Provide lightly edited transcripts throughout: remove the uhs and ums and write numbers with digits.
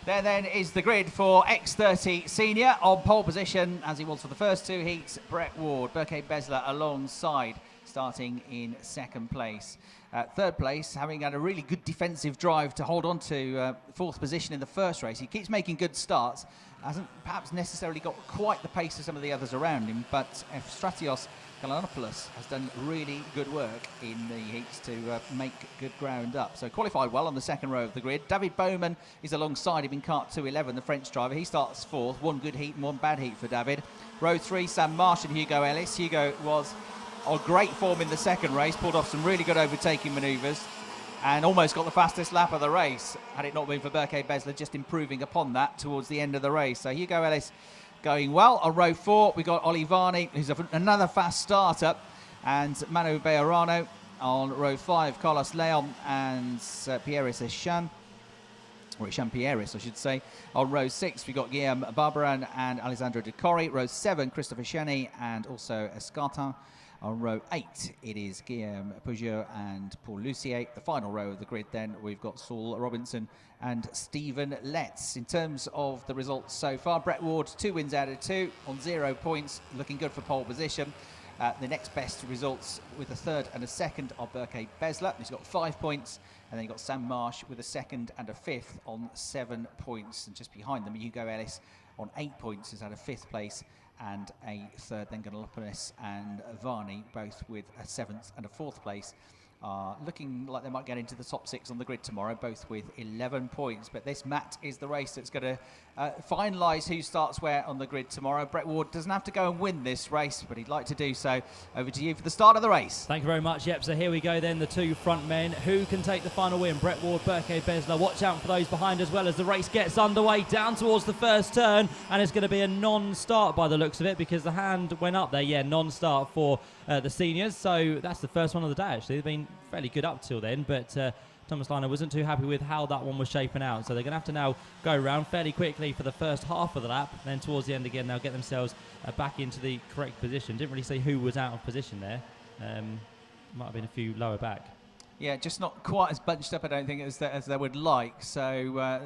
There then is the grid for X30 Senior on pole position, as he was for the first two heats. Brett Ward, Berke Besler alongside, starting in second place. Third place, having had a really good defensive drive to hold on to fourth position in the first race. He keeps making good starts. Hasn't perhaps necessarily got quite the pace of some of the others around him, but Efstratios Galanopoulos has done really good work in the heats to make good ground up. So qualified well on the second row of the grid. David Bowman is alongside him in kart 211, the French driver. He starts fourth. One good heat and one bad heat for David. Row 3, Sam Marsh and Hugo Ellis. Hugo was on great form in the second race, pulled off some really good overtaking manoeuvres and almost got the fastest lap of the race, had it not been for Berke Besler just improving upon that towards the end of the race. So Hugo Ellis going well. On row 4, we got Olivani, who's another fast starter, and Manu Bejarano. On row 5, Carlos Leon and Pieris Echan, or Echan Pieris, I should say. On row 6, we got Guillaume Barbaran and Alessandro De Cori. Row 7, Christopher Cheny and also Escartin. On row 8, it is Guillaume Peugeot and Paul Lucier. The final row of the grid then, we've got Saul Robinson and Stephen Letts. In terms of the results so far, Brett Ward, 2 wins out of 2 on 0 points, looking good for pole position. The next best results with a third and a second are Berke Besler. He's got 5 points. And then you've got Sam Marsh with a second and a fifth on 7 points. And just behind them, Hugo Ellis on 8 points is at a 5th place and a third. Then Galanopoulos and Varney, both with a 7th and a 4th place, are looking like they might get into the top 6 on the grid tomorrow, both with 11 points. But this, Matt, is the race that's going to finalise who starts where on the grid tomorrow. Brett Ward doesn't have to go and win this race, but he'd like to do so. Over to you for the start of the race. Thank you very much. Yep, so here we go then, the two front men. Who can take the final win? Brett Ward, Berke Besler. Watch out for those behind as well as the race gets underway down towards the first turn, and it's going to be a non-start by the looks of it, because the hand went up there. Yeah, non-start for the seniors. So that's the first one of the day, actually. They've been fairly good up till then, but Thomas Liner wasn't too happy with how that one was shaping out. So they're going to have to now go around fairly quickly for the first half of the lap. Then towards the end again, they'll get themselves back into the correct position. Didn't really say who was out of position there. Might have been a few lower back. Yeah, just not quite as bunched up, I don't think, as they would like. So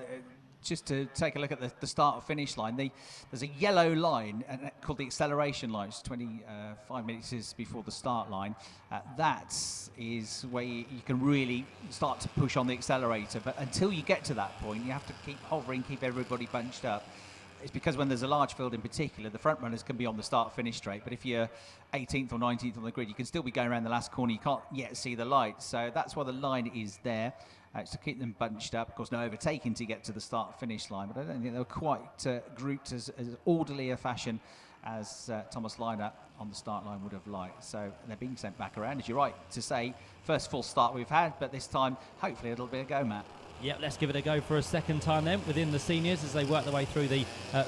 just to take a look at the start-finish line, there's a yellow line called the acceleration line. It's 25 minutes before the start line. That is where you can really start to push on the accelerator. But until you get to that point, you have to keep hovering, keep everybody bunched up. It's because when there's a large field in particular, the front runners can be on the start-finish straight. But if you're 18th or 19th on the grid, you can still be going around the last corner. You can't yet see the light. So that's why the line is there. It's to keep them bunched up. Of course, no overtaking to get to the start-finish line. But I don't think they were quite grouped as orderly a fashion as Thomas Liner on the start line would have liked. So they're being sent back around, as you're right to say. First full start we've had, but this time, hopefully, it'll be a go, Matt. Yep, let's give it a go for a second time then within the seniors as they work their way through the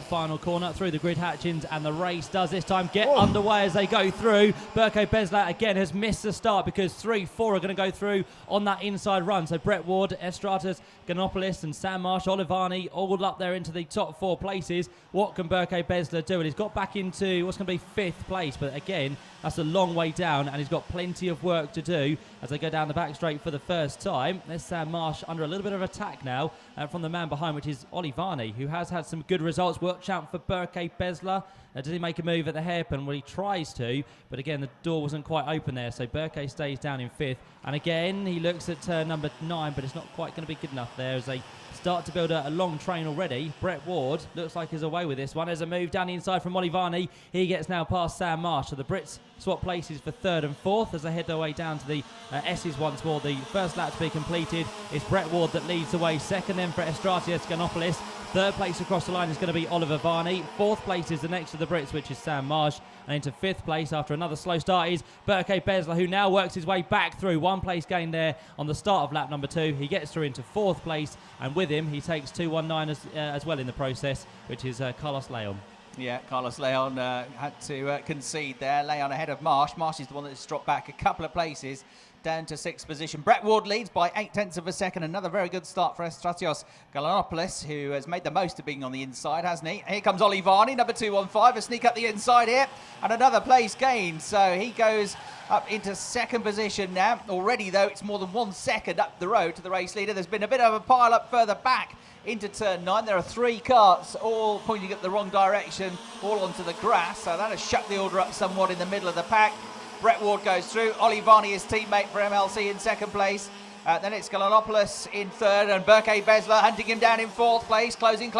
final corner, through the grid hatchings, and the race does this time get underway as they go through. Berke Besler again has missed the start because 3-4 are going to go through on that inside run. So Brett Ward, Estratas, Galanopoulos and Sam Marsh, Olivani all up there into the top 4 places. What can Berke Besler do? And he's got back into what's going to be 5th place, but again, that's a long way down and he's got plenty of work to do as they go down the back straight for the first time. There's Sam Marsh under a little bit of attack now from the man behind, which is Olivani, who has had some good results. Watch out for Berke Besler. Does he make a move at the hairpin? Well, he tries to, but again, the door wasn't quite open there, so Berke stays down in 5th. And again, he looks at turn number 9, but it's not quite going to be good enough there as they start to build a long train already. Brett Ward looks like he's away with this one. There's a move down the inside from Olivani. He gets now past Sam Marsh. So the Brits swap places for 3rd and 4th as they head their way down to the S's once more. The first lap to be completed. It's Brett Ward that leads the way. Second then for Estratios Ganopoulos. 3rd place across the line is going to be Oliver Varney. 4th place is the next of the Brits, which is Sam Marsh. And into 5th place after another slow start is Berke Besler, who now works his way back through. 1 place gain there on the start of lap number 2. He gets through into 4th place, and with him he takes 2:19 as well in the process, which is Carlos Leon. Yeah, Carlos Leon had to concede there. Leon ahead of Marsh. Marsh is the one that's dropped back a couple of places down to 6th position. Brett Ward leads by 0.8 of a second. Another very good start for Estratios Galanopoulos, who has made the most of being on the inside, hasn't he? Here comes Olivani, number 215, a sneak up the inside here, and another place gained. So he goes up into 2nd position now. Already, though, it's more than 1 second up the road to the race leader. There's been a bit of a pile up further back into turn 9. There are 3 carts all pointing at the wrong direction, all onto the grass, so that has shut the order up somewhat in the middle of the pack. Brett Ward goes through. Ollie Varney, his teammate for MLC, in second place. Then it's Galanopoulos in third, and Berke Besler hunting him down in fourth place. Closing,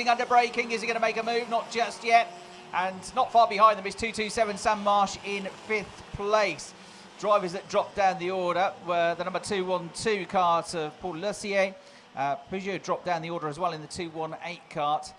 under braking. Is he going to make a move? Not just yet. And not far behind them is 227 Sam Marsh in fifth place. Drivers that dropped down the order were the number 212 cart of Paul Lussier. Peugeot dropped down the order as well in the 218 cart.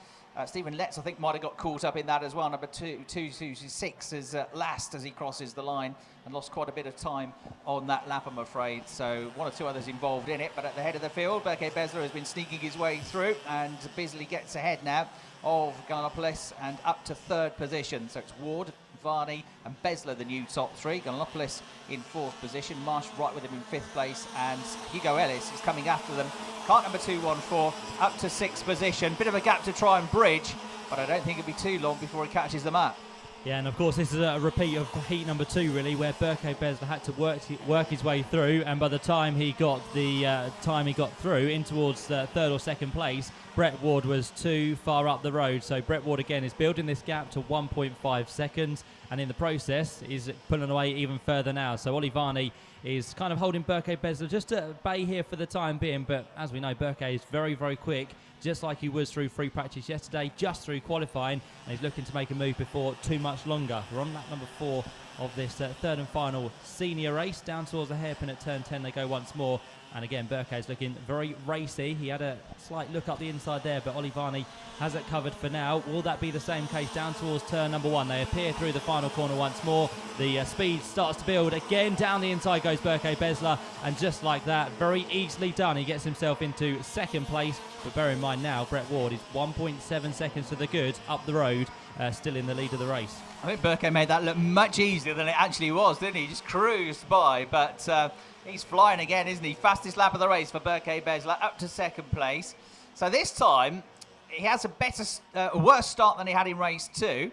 Stephen Letts, I think, might have got caught up in that as well. Number 226 is last as he crosses the line and lost quite a bit of time on that lap, I'm afraid. So 1 or 2 others involved in it. But at the head of the field, Berke Besler has been sneaking his way through, and Bisley gets ahead now of Galanopoulos and up to third position. So it's Ward, Varney and Besler, the new top 3. Galanopoulos in fourth position, Marsh right with him in fifth place, and Hugo Ellis is coming after them. Cart number 214 up to sixth position. Bit of a gap to try and bridge, but I don't think it'll be too long before he catches them up. Yeah, and of course this is a repeat of heat number 2, really, where Berke Besler had to work his way through, and by the time he got through in towards third or second place, Brett Ward was too far up the road. So Brett Ward again is building this gap to 1.5 seconds, and in the process is pulling away even further now. So Ollie Varney is kind of holding Berke Besler just at bay here for the time being, but as we know, Berke is very, very quick, just like he was through free practice yesterday, just through qualifying, and he's looking to make a move before too much longer. We're on lap number 4 of this third and final senior race. Down towards the hairpin at turn 10 they go once more, and again Berke is looking very racy. He had a slight look up the inside there, but Ollie Varney has it covered for now. Will that be the same case down towards turn number 1? They appear through the final corner once more. The speed starts to build again. Down the inside goes Berke Besler, and just like that, very easily done, he gets himself into second place. But bear in mind now, Brett Ward is 1.7 seconds to the good up the road, still in the lead of the race. I think Berke made that look much easier than it actually was, didn't he? Just cruised by, but he's flying again, isn't he? Fastest lap of the race for Berke Besler, up to second place. So this time, he has a worse start than he had in race 2.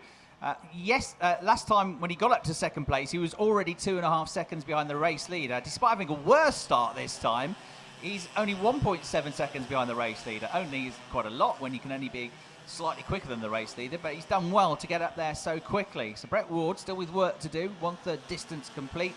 Last time when he got up to second place, he was already 2.5 seconds behind the race leader. Despite having a worse start this time, he's only 1.7 seconds behind the race leader. Only is quite a lot when you can only be slightly quicker than the race leader, but he's done well to get up there so quickly. So Brett Ward still with work to do, 1/3 distance complete.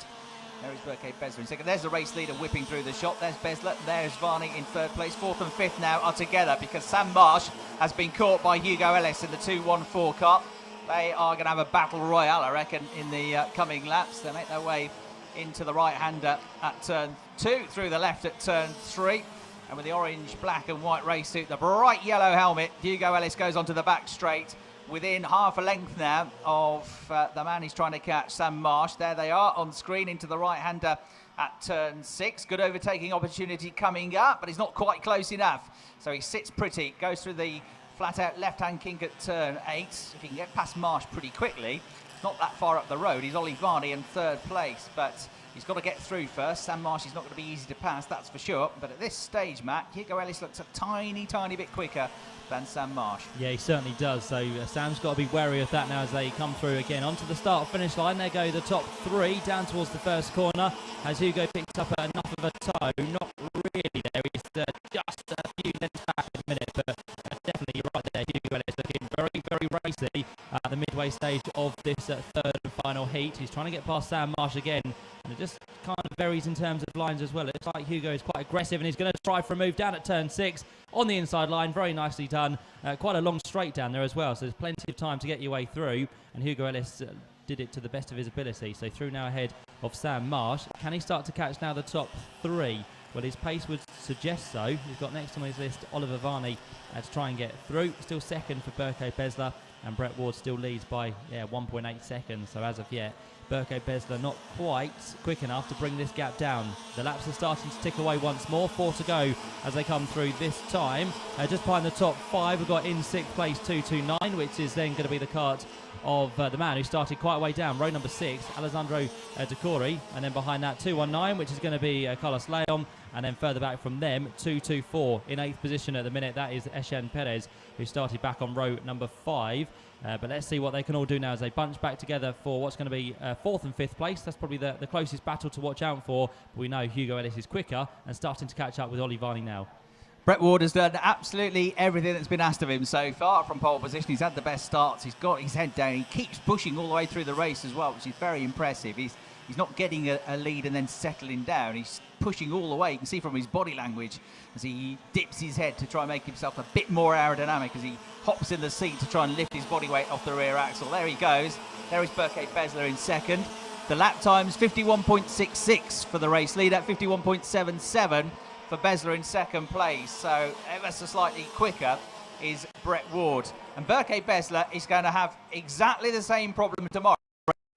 There is Berke Besler in second. There's the race leader whipping through the shot. There's Besler. There's Varney in third place. Fourth and fifth now are together because Sam Marsh has been caught by Hugo Ellis in the 214 car. They are going to have a battle royale, I reckon, in the coming laps. They make their way into the right-hander at turn 2, through the left at turn 3. And with the orange, black and white race suit, the bright yellow helmet, Hugo Ellis goes onto the back straight within half a length now of the man he's trying to catch, Sam Marsh. There they are on screen into the right-hander at turn 6. Good overtaking opportunity coming up, but he's not quite close enough. So he sits pretty, goes through the flat-out left-hand kink at turn 8. If he can get past Marsh pretty quickly, not that far up the road, he's Ollie Varney in third place, but he's got to get through first. Sam Marsh is not going to be easy to pass, that's for sure. But at this stage, Matt, Hugo Ellis looks a tiny, tiny bit quicker than Sam Marsh. Yeah, he certainly does. So Sam's got to be wary of that now as they come through again onto the start-finish line. There go the top 3 down towards the first corner. Has Hugo picked up enough of a toe? Not really there. He's just a few lengths back in a minute, but definitely you're right there. Hugo Ellis looking very, very racy at the midway stage of this third and final heat. He's trying to get past Sam Marsh again, and it just kind of varies in terms of lines as well. It looks like Hugo is quite aggressive, and he's going to try for a move down at turn 6 on the inside line. Very nicely done. Quite a long straight down there as well, so there's plenty of time to get your way through, and Hugo Ellis did it to the best of his ability. So through now ahead of Sam Marsh. Can he start to catch now the top 3? Well, his pace would suggest so. He's got next on his list Oliver Varney to try and get through. Still second for Berke Besler, and Brett Ward still leads by 1.8 seconds. So as of yet, Berke Besler not quite quick enough to bring this gap down. The laps are starting to tick away once more. 4 to go as they come through this time. Just behind the top 5, we've got in 6th place 229, which is then going to be the kart of the man who started quite a way down, row number 6, Alessandro Decore, and then behind that 219, which is going to be Carlos Leon, and then further back from them 224 in 8th position at the minute. That is Eshen Perez, who started back on row number 5. But let's see what they can all do now as they bunch back together for what's going to be 4th and 5th place. That's probably the closest battle to watch out for. But we know Hugo Ellis is quicker and starting to catch up with Ollie Varney now. Brett Ward has done absolutely everything that's been asked of him so far from pole position. He's had the best starts. He's got his head down. He keeps pushing all the way through the race as well, which is very impressive. He's not getting a lead and then settling down. He's pushing all the way. You can see from his body language as he dips his head to try and make himself a bit more aerodynamic as he hops in the seat to try and lift his body weight off the rear axle. There he goes. There is Berke Besler in second. The lap time's 51.66 for the race leader, 51.77 for Besler in second place. So ever so slightly quicker is Brett Ward. And Berke Besler is going to have exactly the same problem tomorrow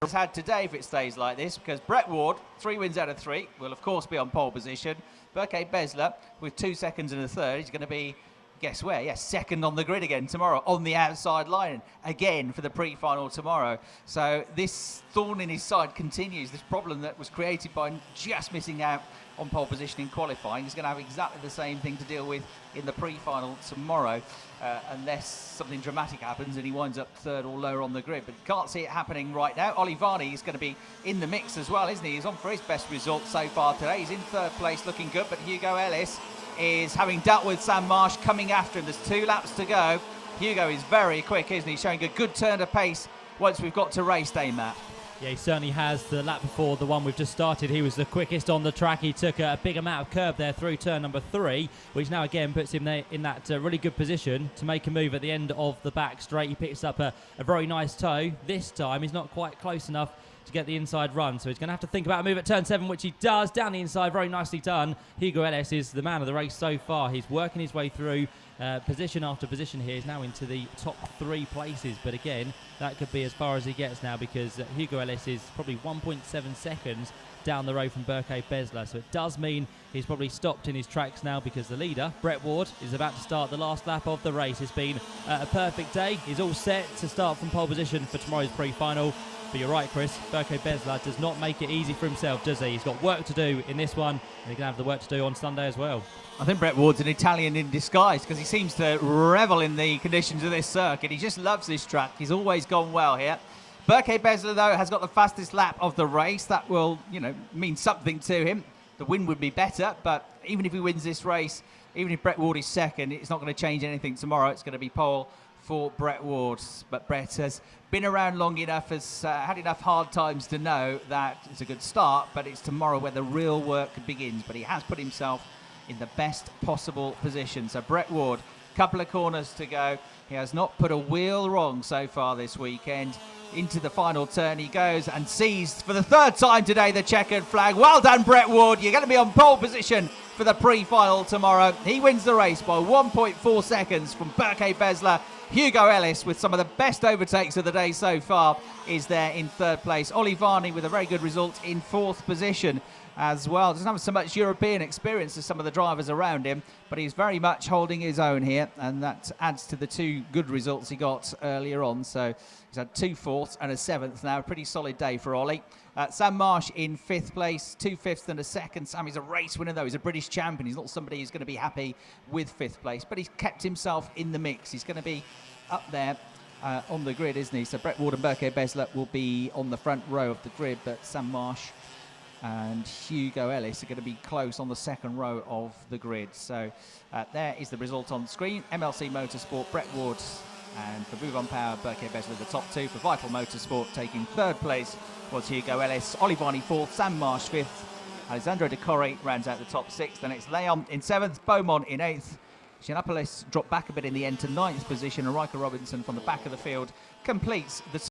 as had today if it stays like this, because Brett Ward, 3 wins out of 3, will of course be on pole position. Berke Besler, with 2 seconds and a third, is going to be, guess where? Yes, second on the grid again tomorrow, on the outside line, again for the pre-final tomorrow. So this thorn in his side continues, this problem that was created by just missing out on pole position in qualifying. He's going to have exactly the same thing to deal with in the pre-final tomorrow, unless something dramatic happens and he winds up third or lower on the grid. But you can't see it happening right now. Ollie Varney is going to be in the mix as well, isn't he? He's on for his best result so far today. He's in third place, looking good, but Hugo Ellis is having dealt with Sam Marsh coming after him. There's 2 laps to go. Hugo is very quick, isn't he? Showing a good turn of pace once we've got to race day, Matt. Yeah, he certainly has. The lap before the one we've just started, he was the quickest on the track. He took a big amount of curb there through turn number 3, which now again puts him there in that really good position to make a move at the end of the back straight. He picks up a very nice toe. This time he's not quite close enough to get the inside run, so he's going to have to think about a move at turn 7, which he does. Down the inside, very nicely done. Hugo Ellis is the man of the race so far. He's working his way through position after position here. He's now into the top 3 places, but again, that could be as far as he gets now, because Hugo Ellis is probably 1.7 seconds down the road from Berke Besler, so it does mean he's probably stopped in his tracks now, because the leader, Brett Ward, is about to start the last lap of the race. It's been a perfect day. He's all set to start from pole position for tomorrow's pre-final. But you're right, Chris, Berke Besler does not make it easy for himself, does he? He's got work to do in this one, and he's going to have the work to do on Sunday as well. I think Brett Ward's an Italian in disguise, because he seems to revel in the conditions of this circuit. He just loves this track. He's always gone well here. Berke Besler, though, has got the fastest lap of the race. That will, mean something to him. The win would be better, but even if he wins this race, even if Brett Ward is second, it's not going to change anything tomorrow. It's going to be pole for Brett Ward. But Brett has been around long enough, has had enough hard times to know that it's a good start, but it's tomorrow where the real work begins. But he has put himself in the best possible position. So Brett Ward, couple of corners to go. He has not put a wheel wrong so far this weekend. Into the final turn he goes and sees for the 3rd time today the checkered flag. Well done, Brett Ward. You're going to be on pole position for the pre-final tomorrow. He wins the race by 1.4 seconds from Berke Besler. Hugo Ellis, with some of the best overtakes of the day so far, is there in 3rd place. Ollie Varney with a very good result in 4th position as well. Doesn't have so much European experience as some of the drivers around him, but he's very much holding his own here, and that adds to the 2 good results he got earlier on. So he's had 2 4ths and a 7th now. A pretty solid day for Ollie. Sam Marsh in 5th place, 2 5ths and a 2nd. Sam is a race winner, though. He's a British champion. He's not somebody who's going to be happy with 5th place, but he's kept himself in the mix. He's going to be up there on the grid, isn't he? So Brett Ward and Berke Besler will be on the front row of the grid, but Sam Marsh and Hugo Ellis are going to be close on the 2nd row of the grid. So there is the result on screen. MLC Motorsport, Brett Ward, and for Move On Power, Berke Besler the top 2. For Vital Motorsport, taking 3rd place was Hugo Ellis. Ollie Varney 4th, Sam Marsh 5th. Alessandro De Corre rounds out the top 6. Then it's Leon in 7th, Beaumont in 8th. Giannopoulos dropped back a bit in the end to 9th position, and Riker Robinson from the back of the field completes the